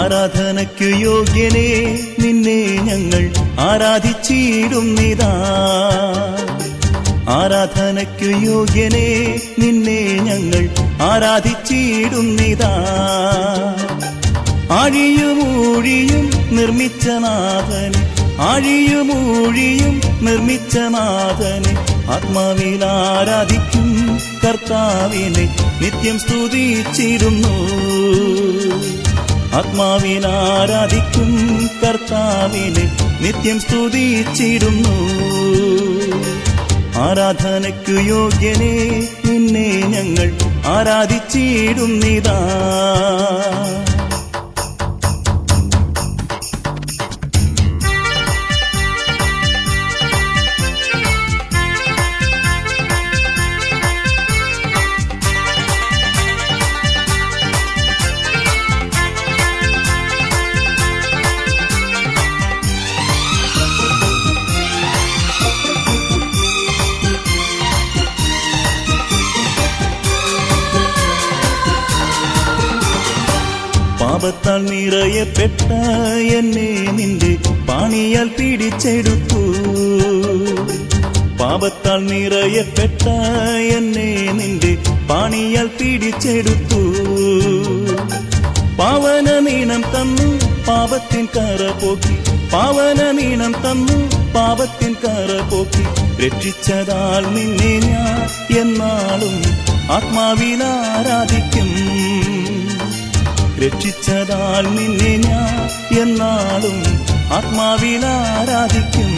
ആരാധനയ്ക്കു യോഗ്യനേ നിന്നെ ഞങ്ങൾ ആരാധിച്ചിടുന്നിതാ. ആരാധനയ്ക്കു യോഗ്യനേ നിന്നെ ഞങ്ങൾ ആരാധിച്ചിടുന്നിതാ. ആഴിയുമൂഴിയും നിർമ്മിച്ച നാഥനെ, ആഴിയുമൂഴിയും നിർമ്മിച്ച നാഥനെ, ആത്മാവിൽ ആരാധിക്കും കർത്താവിനെ നിത്യം സ്തുതിച്ചിടുന്നു. ആത്മാവിൽ ആരാധിക്കും കർത്താവിനെ നിത്യം സ്തുതിച്ചിടുന്നു. ആരാധനയ്ക്കു യോഗ്യനേ നിന്നെ ഞങ്ങൾ ആരാധിച്ചിടുന്നിതാ. പാപത്താൽ നിറയപ്പെട്ട എന്നെ നിന്റെ പാണിയാൽ പിടിച്ചെടുത്തു. പാപത്താൽ നിറയപ്പെട്ട എന്നെ നിന്റെ പാണിയാൽ പിടിച്ചെടുത്തു. പാവന നീണം തന്നു പാപത്തിൻ കറ പോക്കി, പാവന നീണം തന്നു പാപത്തിൻ കറ പോക്കി. രക്ഷിച്ചതാൽ നിന്നെ ഞാൻ എന്നാളും ആത്മാവിൽ ആരാധിക്കും. രക്ഷിച്ചതാൽ നിന്നെ ഞാൻ എന്നാളും ആത്മാവിൽ ആരാധിക്കും.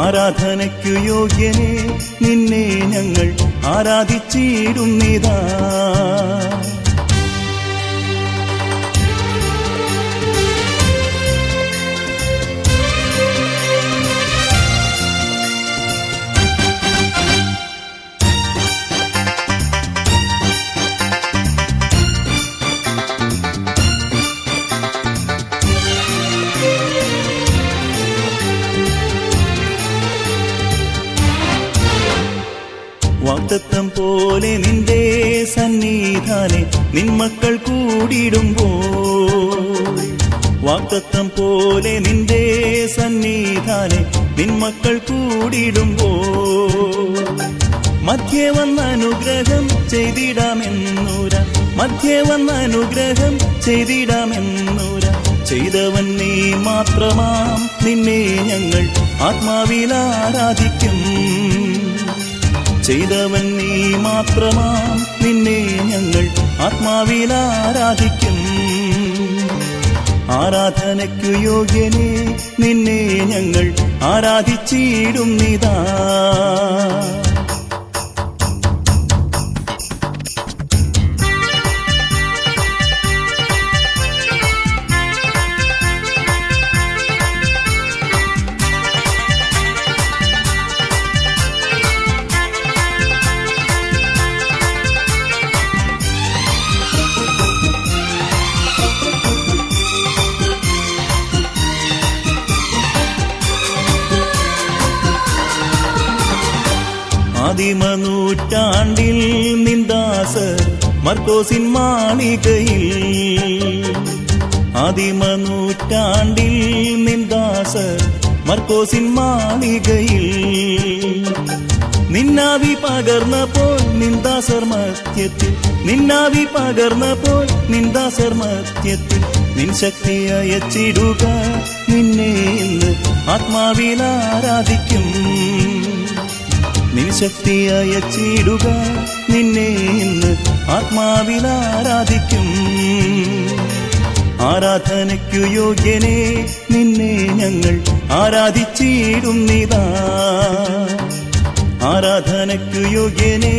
ആരാധനയ്ക്കു യോഗ്യനേ നിന്നെ ഞങ്ങൾ ആരാധിച്ചിടുന്നിതാ. വാഗ്ദത്തം പോലെ നിന്റെ സന്നിധാനെ നിന്മക്കൾ കൂടിടുമ്പോൾ, വാഗ്ദത്തം പോലെ നിന്റെ സന്നിധാനെ നിന്മക്കൾ കൂടിടുമ്പോൾ, മധ്യേ വന്ന അനുഗ്രഹം ചെയ്തിടാമെന്നൂര, മധ്യേ വന്ന അനുഗ്രഹം ചെയ്തിടാമെന്നൂര. ചെയ്തവൻ നീ മാത്രമാം നിന്നെ ഞങ്ങൾ ആത്മാവിൽ ആരാധിക്കും. ചെയ്തവൻ നീ മാത്രമാം നിന്നെ ഞങ്ങൾ ആത്മാവിൽ ആരാധിക്കും. ആരാധനയ്ക്കു യോഗ്യനേ നിന്നെ ഞങ്ങൾ ആരാധിച്ചിടുന്നിതാ. ആദിമനൂറ്റാണ്ടിൽ നിന്ദാസർ മർക്കോസിൻ മാളികയിൽ, ആദിമനൂറ്റാണ്ടിൽ നിന്ദാസർ മർക്കോസിൻ മാളികയിൽ, നിന്നാവി പകർന്നപ്പോൾ നിന്ദാസർ മധ്യത്തിൽ, നിന്നാവി പകർന്നപ്പോൾ നിന്ദാസർ മധ്യത്തിൽ. നിൻ ശക്തി അയച്ചിടുക നിന്നെ ഇന്ന് ആത്മാവിൽ ആരാധിക്കും. നിൻ ശക്തി അയച്ചിടുക നിന്നെ ഇന്ന് ആത്മാവിൽ ആരാധിക്കും. ആരാധനയ്ക്കു യോഗ്യനേ നിന്നെ ഞങ്ങൾ ആരാധിച്ചിടുന്നിതാ. ആരാധനയ്ക്കു യോഗ്യനേ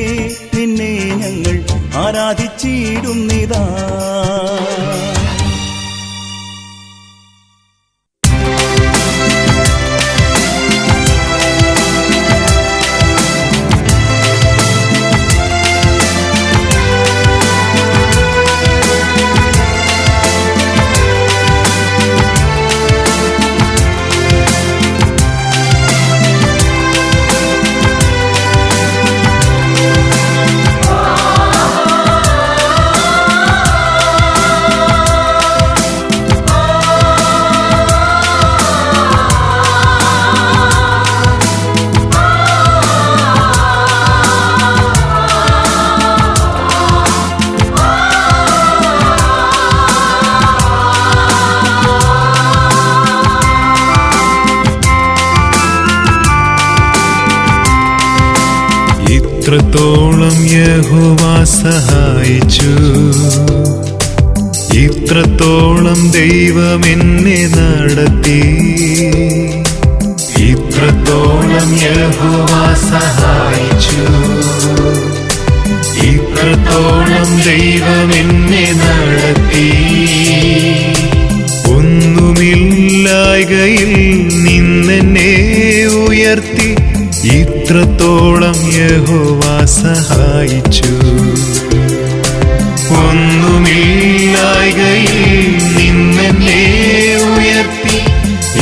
നിന്നെ ഞങ്ങൾ ആരാധിച്ചിടുന്നിതാ. ഇത്രത്തോളം യഹോവ സഹായിച്ചു, ഇത്രത്തോളം ദൈവം എന്നെ നടത്തി. ഇത്രത്തോളം യഹോവ സഹായിച്ചു, ഇത്രത്തോളം ദൈവം എന്നെ നടത്തി. ഒന്നുമില്ലായ്കയിൽ നിന്നെന്നെ ഉയർത്തി, ഇത്രത്തോളം യഹോവ സഹായിച്ചു. ഒന്നുമില്ലായ്കയിൽ നിന്നെന്നെ ഉയർത്തി,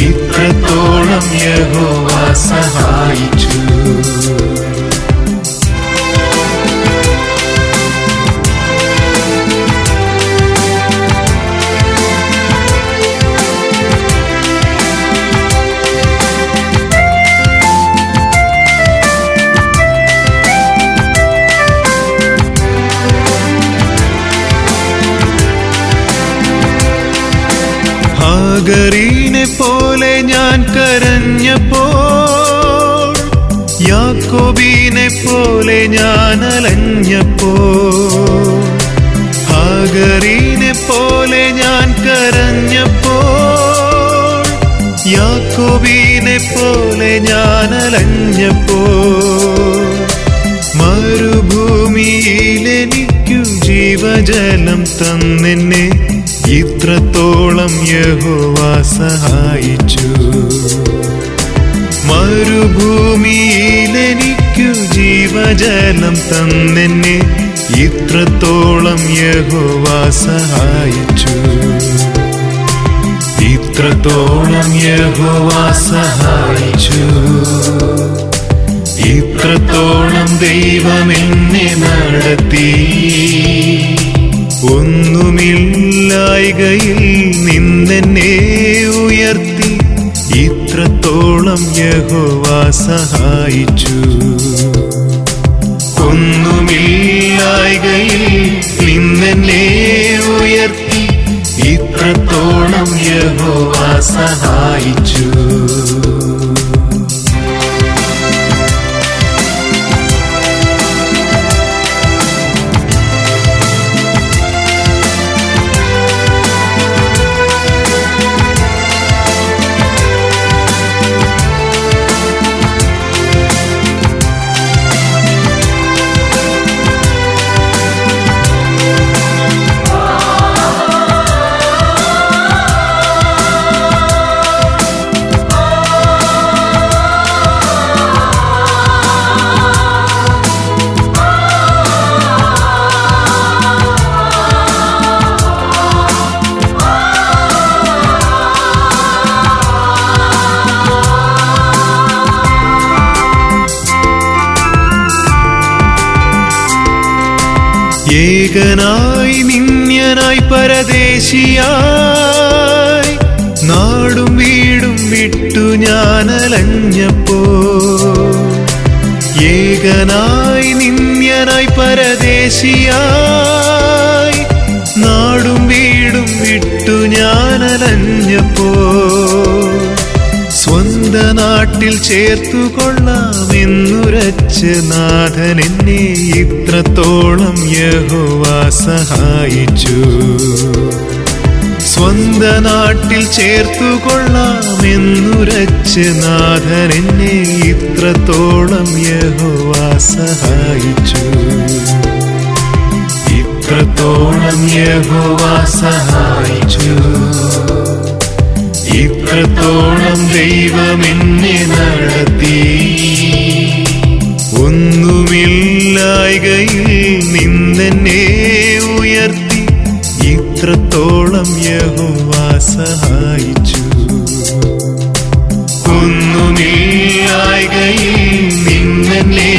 ഇത്രത്തോളം യഹോവ സഹായിച്ചു. ഹാഗരീനെ പോലെ ഞാൻ കരഞ്ഞപ്പോൾ, യാക്കോബിനെ പോലെ ഞാൻ അലഞ്ഞപ്പോൾ. ഹാഗരീനെ പോലെ ഞാൻ കരഞ്ഞപ്പോൾ, യാക്കോബിനെ പോലെ ഞാൻ അലഞ്ഞപ്പോൾ. മരുഭൂമിയിലെനിക്കു ജീവജലം തന്നെന്നെ, ഇത്രത്തോളം യഹോവ സഹായിച്ചു. മരുഭൂമിയിലെനിക്കു ജീവജലം തന്നെന്നെ, ഇത്രത്തോളം യഹോവ സഹായിച്ചു. ഇത്രത്തോളം യഹോവ സഹായിച്ചു, ഇത്രത്തോളം ദൈവം എന്നെ നടത്തി. ഒന്നുമില്ലായ്കയിൽ നിന്നെന്നെ ഉയർത്തി, ഇത്രത്തോളം യഹോവ സഹായിച്ചു. ഒന്നുമില്ലായ്കയിൽ നിന്നെന്നെ ഉയർത്തി, ഇത്രത്തോളം യഹോവ സഹായിച്ചു. ഏകനായി നിന്യനായി പരദേശിയായി, നാടും വീടും വിട്ടു ഞാൻ അലഞ്ഞപ്പോൾ. ഏകനായി നിന്യനായി പരദേശിയായി, നാടും വീടും വിട്ടു ഞാൻ അലഞ്ഞപ്പോൾ. സ്വന്ത നാട്ടിൽ ചേർത്തുകൊള്ളാമെന്നുരച്ച് നാഥൻ എന്നെ, ഇത്രത്തോളം യഹോവ സഹായിച്ചു. സ്വന്ത നാട്ടിൽ ചേർത്തുകൊള്ളാമെന്നുരച്ച് നാഥൻ എന്നെ, ഇത്രത്തോളം യഹോവ സഹായിച്ചു. ഇത്രത്തോളം യഹോവ സഹായിച്ചു, ഇത്രത്തോളം ദൈവം എന്നെ നടത്തി. ഒന്നുമില്ലായ്കയിൽ നിന്നെന്നെ ഉയർത്തി, ഇത്രത്തോളം യഹോവ സഹായിച്ചു. ഒന്നുമില്ലായ്കയിൽ നിന്നെന്നെ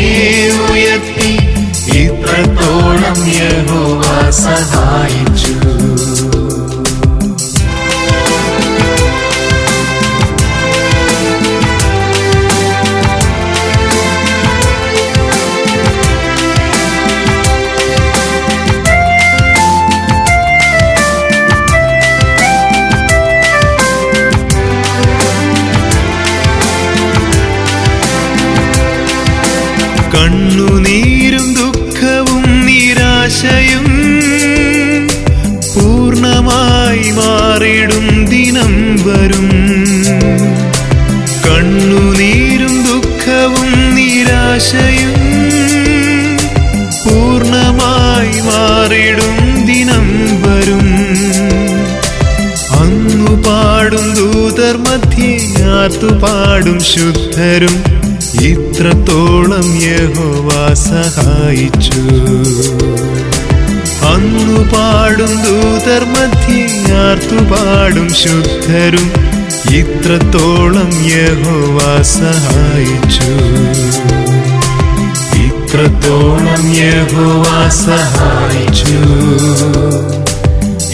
ഉയർത്തി, ഇത്രത്തോളം യഹോവ സഹായിച്ചു. കണ്ണുനീരും ദുഃഖവും നിരാശയും പൂർണ്ണമായി മാറിടും ദിനം വരും. കണ്ണുനീരും ദുഃഖവും നിരാശയും പൂർണ്ണമായി മാറിടും ദിനം വരും. അന്നു പാടും ദൂതർ മധ്യേ ആർത്തുപാടും ശുദ്ധരും ഇത്രത്തോളം യഹോവ സഹായിച്ചു. അന്നു പാടും ദൂതർ മധ്യേ ആർത്തുപാടും ശുദ്ധരും ഇത്രത്തോളം യഹോവ സഹായിച്ചു. ഇത്രത്തോളം യഹോവ സഹായിച്ചു.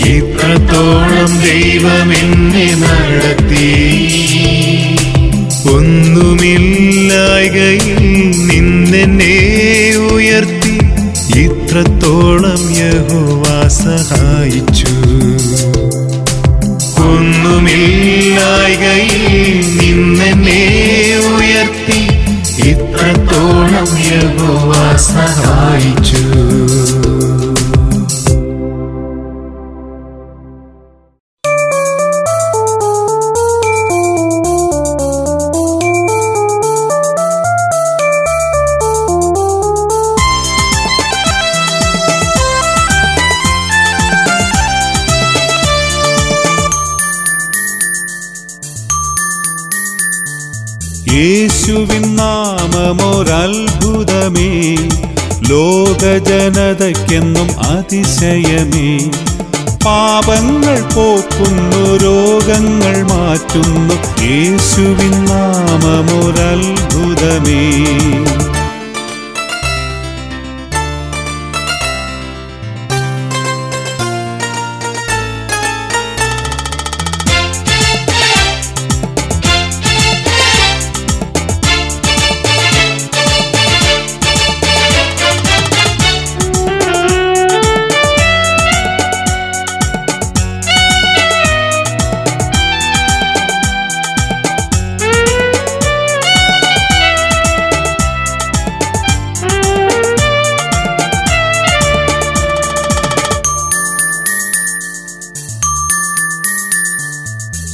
ഇത്രത്തോളം ദൈവമെന്നെ നടത്തി. ഒന്നുമില്ലായ്കയിൽ നിന്നെന്നെ ഉയർത്തി. ഇത്രത്തോളം യഹോവ സഹായിച്ചു. ഒന്നുമില്ലായ്കയിൽ നിന്നെന്നെ ഉയർത്തി. ഇത്രത്തോളം യഹോവ സഹായിച്ചു. യേശുവിൻ നാമമൊരത്ഭുതമേ, ലോകജനതയ്ക്കെന്നും അതിശയമേ. പാപങ്ങൾ പോക്കുന്നു, രോഗങ്ങൾ മാറ്റുന്നു. യേശുവിൻ നാമമൊരത്ഭുതമേ.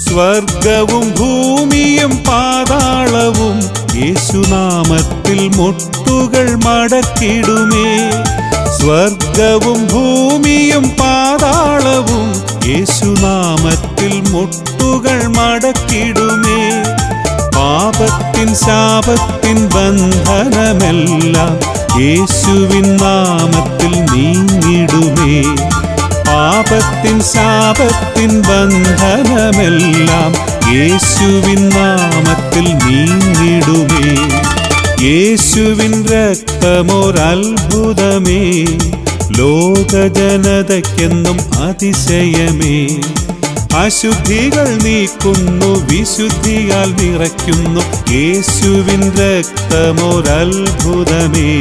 സ്വർഗവും ഭൂമിയും പാതാളവും യേശുനാമത്തിൽ മുട്ടുകൾ മടക്കിടുമേ. സ്വർഗവും ഭൂമിയും പാതാളവും യേശുനാമത്തിൽ മുട്ടുകൾ മടക്കിടുമേ. പാപത്തിൻ ശാപത്തിൻ ബന്ധനമെല്ലാം യേശുവിൻ നാമത്തിൽ നീങ്ങിടുമേ. പാപത്തിൻ ശാപത്തിൻ ബന്ധനമെല്ലാം യേശുവിൻ നാമത്തിൽ നീങ്ങിടുമേ. യേശുവിൻ രക്തമൊരത്ഭുതമേ, ലോകജനതയ്ക്കെന്നും അതിശയമേ. അശുദ്ധികൾ നീക്കുന്നു, വിശുദ്ധിയാൽ നിറയ്ക്കുന്നു. യേശുവിൻ രക്തമൊരത്ഭുതമേ.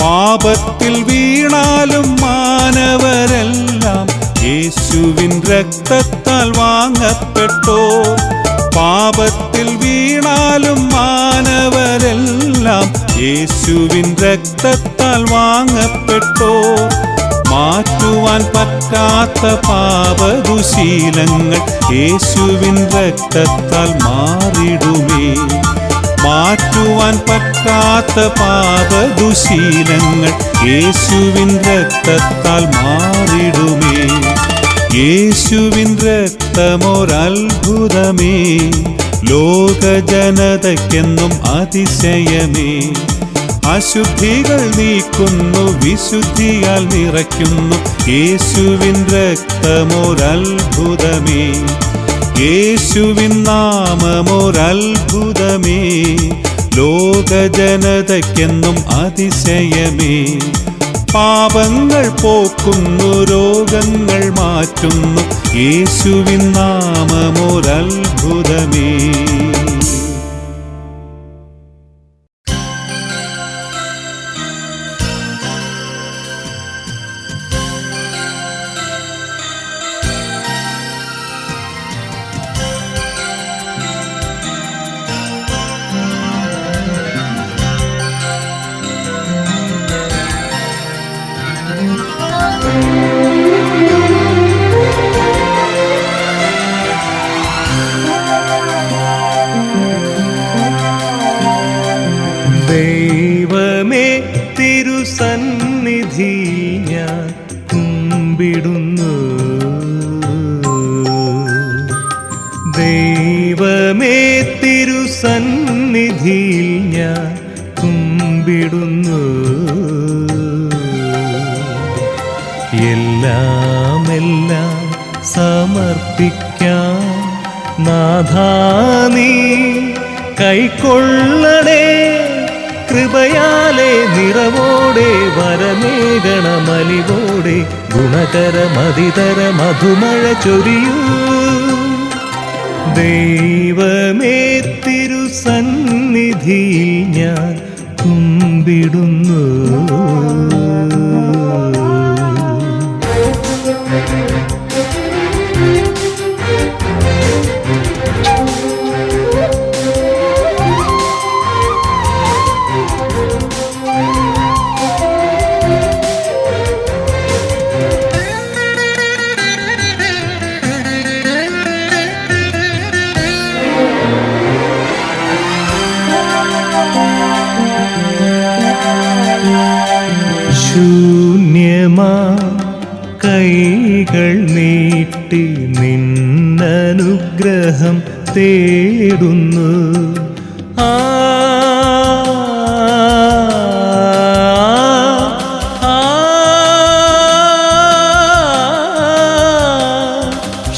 പാപത്തിൽ വീണാലും മാനവരെല്ലാം യേശുവിൻ രക്തത്താൽ വാങ്ങപ്പെട്ടോ. പാപത്തിൽ വീണാലും മാനവരെല്ലാം യേശുവിൻ രക്തത്താൽ വാങ്ങപ്പെട്ടോ. മാറ്റുവാൻ പറ്റാത്ത പാപദുശീലങ്ങൾ യേശുവിൻ രക്തത്താൽ മാറിടുമേ. മാറ്റുവാൻ പറ്റാത്ത പാപദുശീലങ്ങൾ യേശുവിൻ രക്തത്താൽ മാറിടുമേ. യേശുവിൻ രക്തമൊരത്ഭുതമേ, ലോകജനതയ്ക്കെന്നും അതിശയമേ. അശുദ്ധികൾ നീക്കുന്നു, വിശുദ്ധിയാൽ നിറയ്ക്കുന്നു. യേശുവിൻ രക്തമൊരത്ഭുതമേ, യേശുവിൻ നാമമൊരത്ഭുതമേ, ലോകജനതയ്ക്കെന്നും അതിശയമേ. പാപങ്ങൾ പോക്കുന്നു, രോഗങ്ങൾ മാറ്റുന്നു, യേശുവിൻ നാമമൊരത്ഭുതമേ. ദൈവമേ തിരുസന്നിധി ഞാൻ കുമ്പിടുന്നു, ദൈവമേ തിരുസന്നിധിയിൽ ഞാൻ കുമ്പിടുന്നു. എല്ലാം സമർപ്പിക്കാം നാഥാ, നീ കൈക്കൊള്ളണേ കൃപയാലെ, നിറവോടെ വരമേകണമലിവോടെ, ഗുണകര മതിതര മധുമഴ ചൊരിയൂ. ദൈവമേ തിരുസന്നിധിയിൽ ഞാൻ കുമ്പിടുന്നു. ശൂന്യമാ കൈകൾ നീട്ടി നിന്നനുഗ്രഹം തേടുന്നു.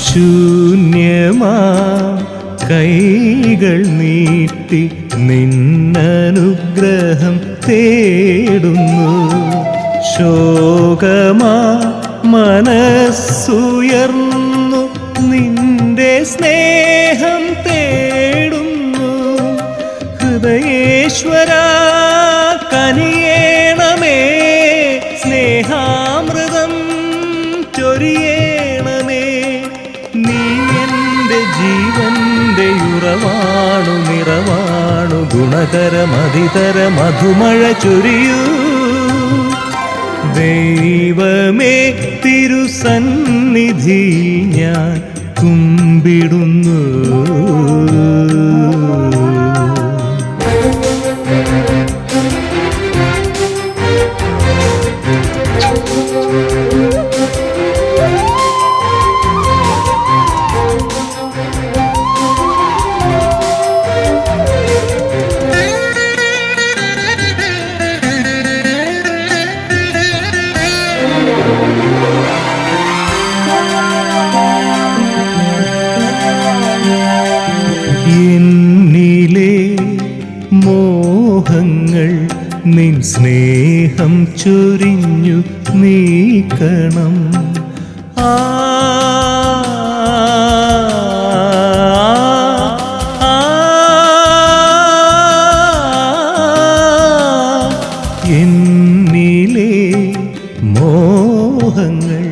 ശൂന്യമാ കൈകൾ നീട്ടി നിന്നനുഗ്രഹം തേടുന്നു. ശോകമാ മനസ്സുയർന്നു നിന്റെ സ്നേഹം തേടുന്നു. ഹൃദയേശ്വരാ കനിയേണമേ, സ്നേഹാമൃതം ചൊരിയേണമേ. നീ എൻ്റെ ജീവന്റെ ഉറവാണു, നിറവാണു, ഗുണകര മതിതര മധുമഴ ചൊരിയൂ. ദൈവമേ തിരുസന്നിധി ഞാൻ കുമ്പിടുന്നു. മോഹങ്ങൾ നിൻ സ്നേഹം ചൊരിഞ്ഞു നീക്കണം. എന്നിലെ മോഹങ്ങൾ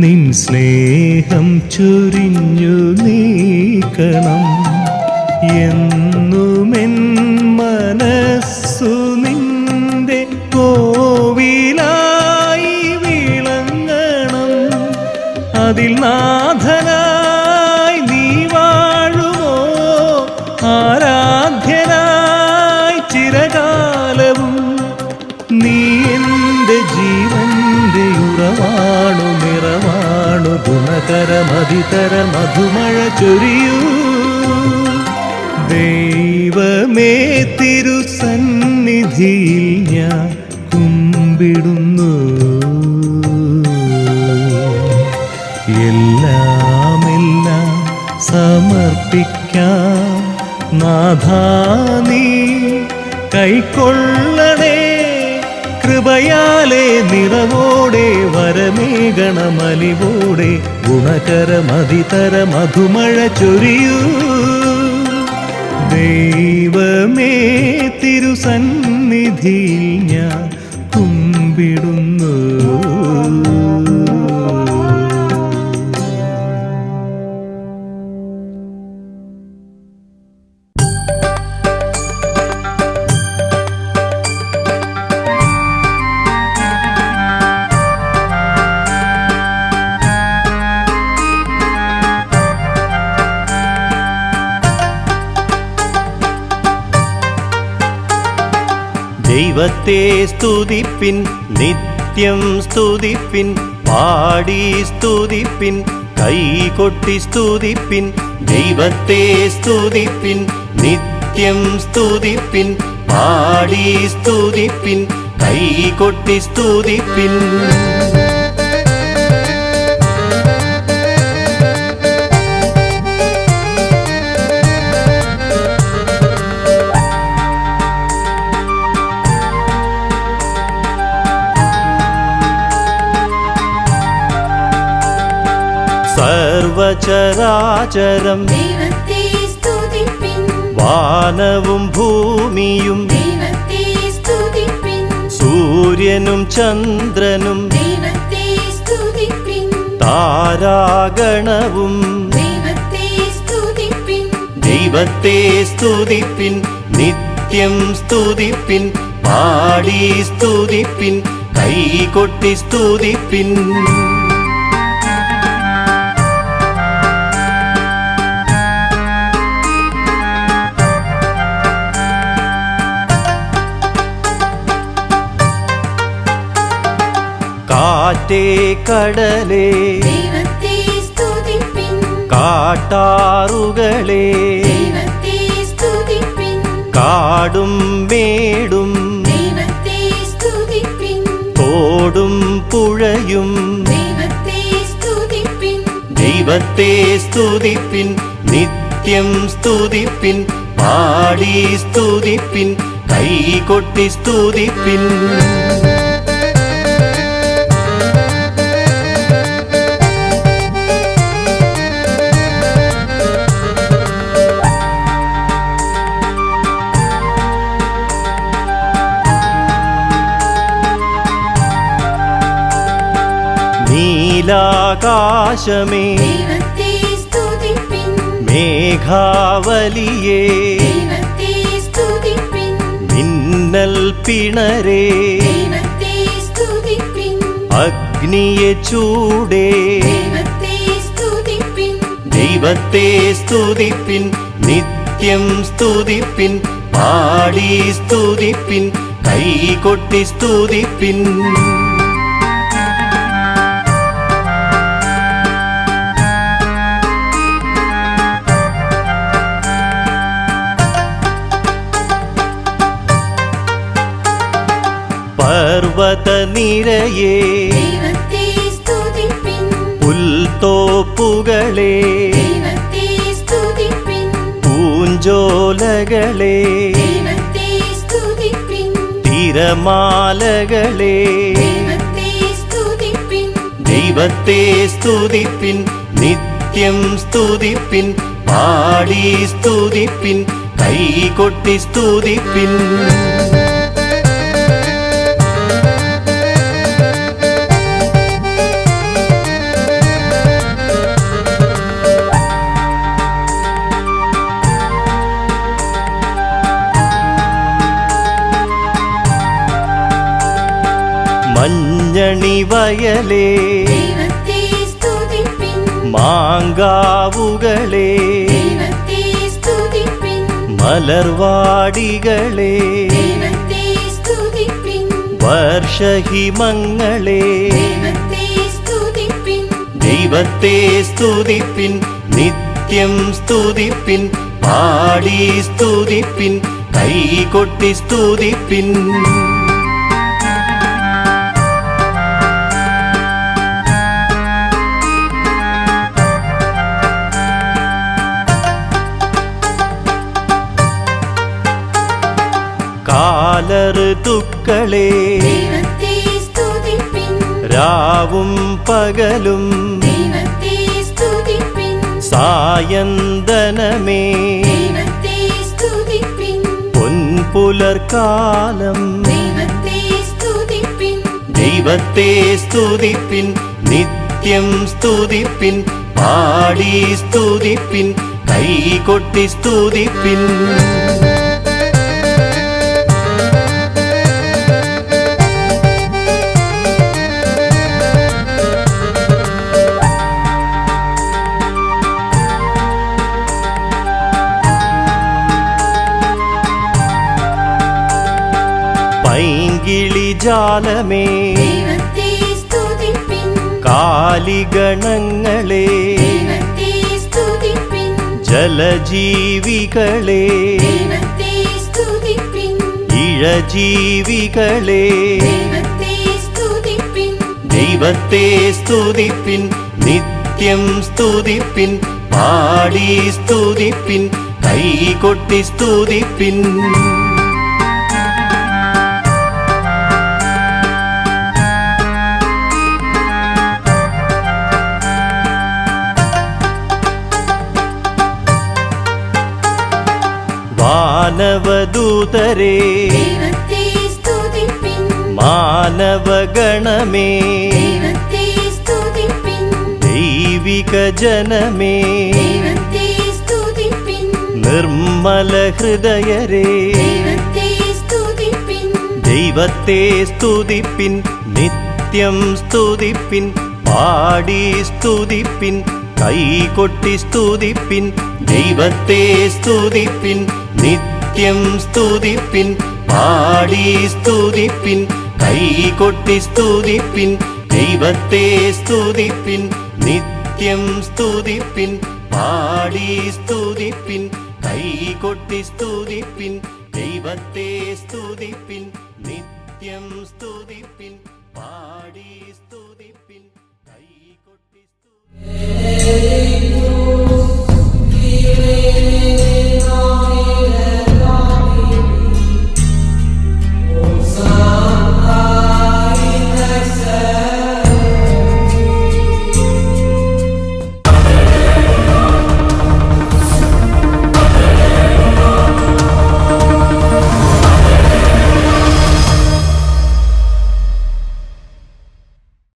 നിൻ സ്നേഹം ചൊരിഞ്ഞു നീക്കണം. എന്നുമെൻ മനസ്സു നിന്റെ കോവിലായി വിളങ്ങണം. അതിൽ നാഥനായി നീ വാഴുമോ, ആരാധ്യനായി ചിരകാലവും. നീ എൻ്റെ ജീവന്റെ ഉറവാണു, നിറവാണു, ഗുണകര മതിതര മധുമഴ ചൊരിയൂ. ദൈവമേ തിരുസന്നിധി സന്നിധിയിൽ ഞാൻ കുമ്പിടുന്നു. എല്ലാം സമർപ്പിക്കാം നാഥാ, നീ കൈക്കൊള്ളണേ. കൃപയാലെ നിറവോടെ വരമേഘണമലിവോടെ ഗുണകരമതിതര മധുമഴ ചൊരിയൂ. ദൈവമേ, തിരുസന്നിധിയിൽ ഞാൻ കുമ്പിടുന്നു. ദൈവത്തെ സ്തുതിപ്പിൻ, നിത്യം സ്തുതിപ്പിൻ, പാടി സ്തുതിപ്പിൻ, കൈകൊട്ടി സ്തുതിപ്പിൻ. ദൈവത്തെ സ്തുതിപ്പിൻ, നിത്യം സ്തുതിപ്പിൻ, പാടി സ്തുതിപ്പിൻ, കൈകൊട്ടി സ്തുതിപ്പിൻ. സർവചരാചരം ദൈവത്തെ സ്തുതിപ്പിൻ, വാനവും ഭൂമിയും ദൈവത്തെ സ്തുതിപ്പിൻ, സൂര്യനും ചന്ദ്രനും ദൈവത്തെ സ്തുതിപ്പിൻ, താരാഗണവും ദൈവത്തെ സ്തുതിപ്പിൻ, ദൈവത്തെ സ്തുതിപ്പിൻ, നിത്യം സ്തുതിപ്പിൻ, പാടി സ്തുതിപ്പിൻ, കൈകൊട്ടി സ്തുതിപ്പിൻ. കാറ്റേ കടലേ ദൈവത്തെ സ്തുതിപ്പിൻ, കാട്ടാറുകളേ ദൈവത്തെ സ്തുതിപ്പിൻ, കാടും മേടും ദൈവത്തെ സ്തുതിപ്പിൻ, തോടും പുഴയും ദൈവത്തെ സ്തുതിപ്പിൻ, ദൈവത്തെ സ്തുതിപ്പിൻ, നിത്യം സ്തുതിപ്പിൻ, പാടി സ്തുതിപ്പിൻ, കൈകൊട്ടി സ്തുതിപ്പിൻ. നീലാകാശമേ ദൈവത്തെ സ്തുതിപ്പിൻ, മേഘാവലിയേ ദൈവത്തെ സ്തുതിപ്പിൻ, മിന്നൽ പിണരേ ദൈവത്തെ സ്തുതിപ്പിൻ, അഗ്നിയെ ചൂടേ ദൈവത്തെ സ്തുതിപ്പിൻ, ദൈവത്തെ സ്തുതിപ്പിൻ, നിത്യം സ്തുതിപ്പിൻ, പാടി സ്തുതിപ്പിൻ, കൈകൊട്ടി സ്തുതിപ്പിൻ. പർവതനിരയേ ദൈവത്തെ സ്തുതിപ്പിൻ, പുൽത്തോപ്പുകളേ ദൈവത്തെ സ്തുതിപ്പിൻ, പൂഞ്ചോലകളേ ദൈവത്തെ സ്തുതിപ്പിൻ, തിരമാലകളേ ദൈവത്തെ സ്തുതിപ്പിൻ, ദൈവത്തെ സ്തുതിപ്പിൻ, നിത്യം സ്തുതിപ്പിൻ, പാടി സ്തുതിപ്പിൻ, കൈകൊട്ടി സ്തുതിപ്പിൻ. മഞ്ഞണി വയലേ ദൈവത്തെ സ്തുതിപ്പിൻ, മാങ്കാവുകളേ ദൈവത്തെ സ്തുതിപ്പിൻ, മലർവാടികളേ ദൈവത്തെ സ്തുതിപ്പിൻ, വർഷഹിമങ്ങളേ ദൈവത്തെ സ്തുതിപ്പിൻ, ദൈവത്തെ സ്തുതിപ്പിൻ, നിത്യം സ്തുതിപ്പിൻ, പാടി സ്തുതിപ്പിൻ, കൈകൊട്ടി സ്തുതിപ്പിൻ. കാലഋതുക്കളെ ദൈവത്തെ സ്തുതിപ്പിൻ. രാവും പകലും ദൈവത്തെ സ്തുതിപ്പിൻ. സായന്തനമേ ദൈവത്തെ സ്തുതിപ്പിൻ. പൊൻപുലർക്കാലം ദൈവത്തെ സ്തുതിപ്പിൻ. ദൈവത്തെ സ്തുതിപ്പിൻ. നിത്യം സ്തുതിപ്പിൻ. പാടി സ്തുതിപ്പിൻ. കൈകൊട്ടി സ്തുതിപ്പിൻ. പൈങ്കിളിജാലമേ ദൈവത്തെ സ്തുതിപ്പിൻ. കാലിഗണങ്ങളെ ദൈവത്തെ സ്തുതിപ്പിൻ. ജലജീവികളെ ദൈവത്തെ സ്തുതിപ്പിൻ. ഇഴജീവികളെ ദൈവത്തെ സ്തുതിപ്പിൻ. ദൈവത്തെ സ്തുതിപ്പിൻ. നിത്യം സ്തുതിപ്പിൻ. പാടി സ്തുതിപ്പിൻ. കൈകൊട്ടി സ്തുതിപ്പിൻ. മാനവദൂതരേ ദൈവത്തെ സ്തുതിപ്പിൻ. മാനവഗണമേ ദൈവത്തെ സ്തുതിപ്പിൻ. ദൈവിക ജനമേ ദൈവത്തെ സ്തുതിപ്പിൻ. നിർമ്മല ഹൃദയരേ ദൈവത്തെ സ്തുതിപ്പിൻ. ദൈവത്തെ സ്തുതിപ്പിൻ. നിത്യം സ്തുതിപ്പിൻ. പാടി സ്തുതിപ്പിൻ. കൈകൊട്ടി സ്തുതിപ്പിൻ. ദൈവത്തെ സ്തുതിപ്പിൻ. നിത്യം സ്തുതിപ്പിൻ. പാടി സ്തുതിപ്പിൻ. കൈകൊട്ടി സ്തുതിപ്പിൻ. ദൈവത്തെ സ്തുതിപ്പിൻ. നിത്യം സ്തുതിപ്പിൻ. പാടി സ്തുതിപ്പിൻ. കൈകൊട്ടി സ്തുതിപ്പിൻ. ദൈവത്തെ സ്തുതിപ്പിൻ. നിത്യം സ്തുതിപ്പിൻ.